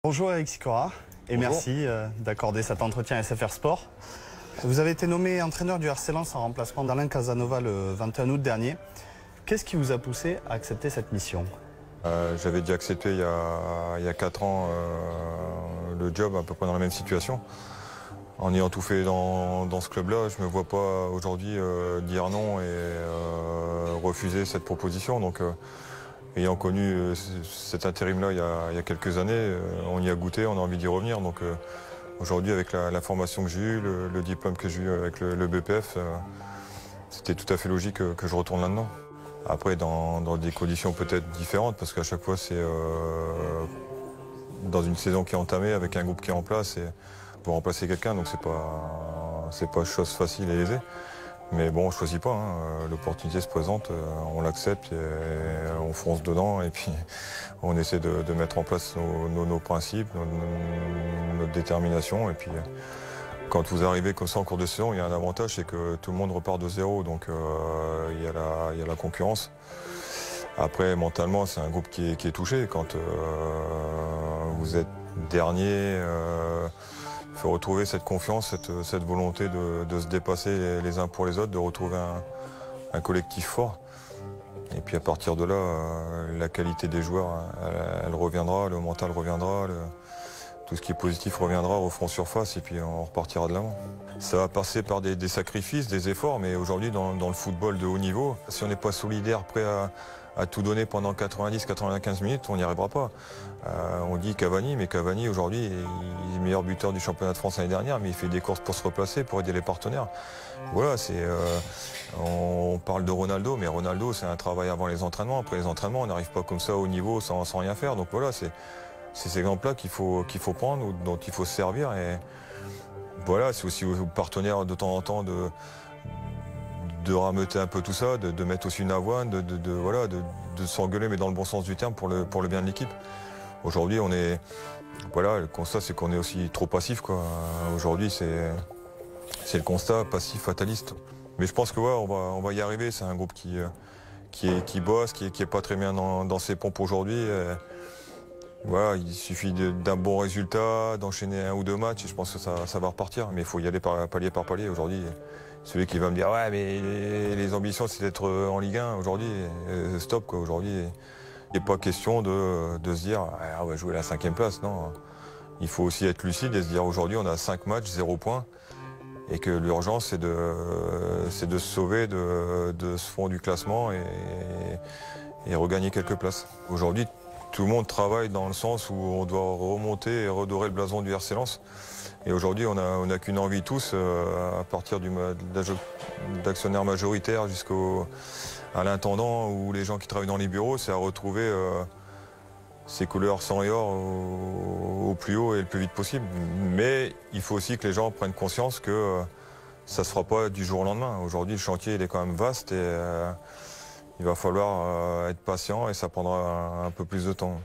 Bonjour Eric Sicora et Bonjour. merci d'accorder cet entretien à SFR Sport. Vous avez été nommé entraîneur du RC Lens en remplacement d'Alain Casanova le 21 août dernier. Qu'est-ce qui vous a poussé à accepter cette mission? J'avais déjà accepté il y a 4 ans le job à peu près dans la même situation. En ayant tout fait dans ce club-là, je ne me vois pas aujourd'hui dire non et refuser cette proposition. Donc, ayant connu cet intérim-là il y a quelques années, on y a goûté, on a envie d'y revenir. Donc, aujourd'hui, avec la formation que j'ai eue, le diplôme que j'ai eu avec le BPF, c'était tout à fait logique que je retourne là-dedans. Après, dans des conditions peut-être différentes, parce qu'à chaque fois, c'est dans une saison qui est entamée, avec un groupe qui est en place, et pour remplacer quelqu'un, donc c'est pas chose facile et aisée. Mais bon, on ne choisit pas, hein. L'opportunité se présente, on l'accepte, et on fonce dedans, et puis on essaie de mettre en place nos principes, notre détermination, et puis quand vous arrivez comme ça en cours de saison, il y a un avantage, c'est que tout le monde repart de zéro, donc il y a la concurrence. Après, mentalement, c'est un groupe qui est touché. Quand vous êtes dernier, il faut retrouver cette confiance, cette volonté de se dépasser les uns pour les autres, de retrouver un collectif fort. Et puis à partir de là, la qualité des joueurs, elle reviendra, le mental reviendra. Tout ce qui est positif reviendra, refera surface et puis on repartira de l'avant. Ça va passer par des sacrifices, des efforts, mais aujourd'hui dans le football de haut niveau, si on n'est pas solidaire, prêt à tout donner pendant 90-95 minutes, on n'y arrivera pas. On dit Cavani, mais Cavani aujourd'hui il est le meilleur buteur du championnat de France l'année dernière, mais il fait des courses pour se replacer, pour aider les partenaires. Voilà, on parle de Ronaldo, mais Ronaldo c'est un travail avant les entraînements. Après les entraînements, on n'arrive pas comme ça au niveau sans rien faire. Donc voilà, c'est ces exemples-là qu'il faut prendre, ou dont il faut se servir. Et voilà, c'est aussi aux partenaires de temps en temps de rameuter un peu tout ça, de mettre aussi une avoine, de s'engueuler, mais dans le bon sens du terme, pour le bien de l'équipe. Aujourd'hui, le constat, c'est qu'on est aussi trop passif, quoi. Aujourd'hui, c'est le constat, passif, fataliste. Mais je pense que on va y arriver. C'est un groupe qui bosse, qui est pas très bien dans ses pompes aujourd'hui. Voilà, il suffit d'un bon résultat, d'enchaîner 1 ou 2 matchs, et je pense que ça va repartir. Mais il faut y aller palier par palier. Aujourd'hui, celui qui va me dire ouais, mais les ambitions c'est d'être en Ligue 1 aujourd'hui, stop quoi. Aujourd'hui, il n'est pas question de se dire on va jouer la 5e place. Non, il faut aussi être lucide et se dire aujourd'hui on a 5 matchs, 0 points, et que l'urgence c'est de se sauver de ce fond du classement et regagner quelques places. Aujourd'hui, tout le monde travaille dans le sens où on doit remonter et redorer le blason du RC Lens. Et aujourd'hui, on n'a qu'une envie tous, à partir d'actionnaires majoritaires jusqu'à l'intendant ou les gens qui travaillent dans les bureaux, c'est à retrouver ces couleurs sang et or au plus haut et le plus vite possible. Mais il faut aussi que les gens prennent conscience que ça ne se fera pas du jour au lendemain. Aujourd'hui, le chantier il est quand même vaste et il va falloir être patient et ça prendra un peu plus de temps.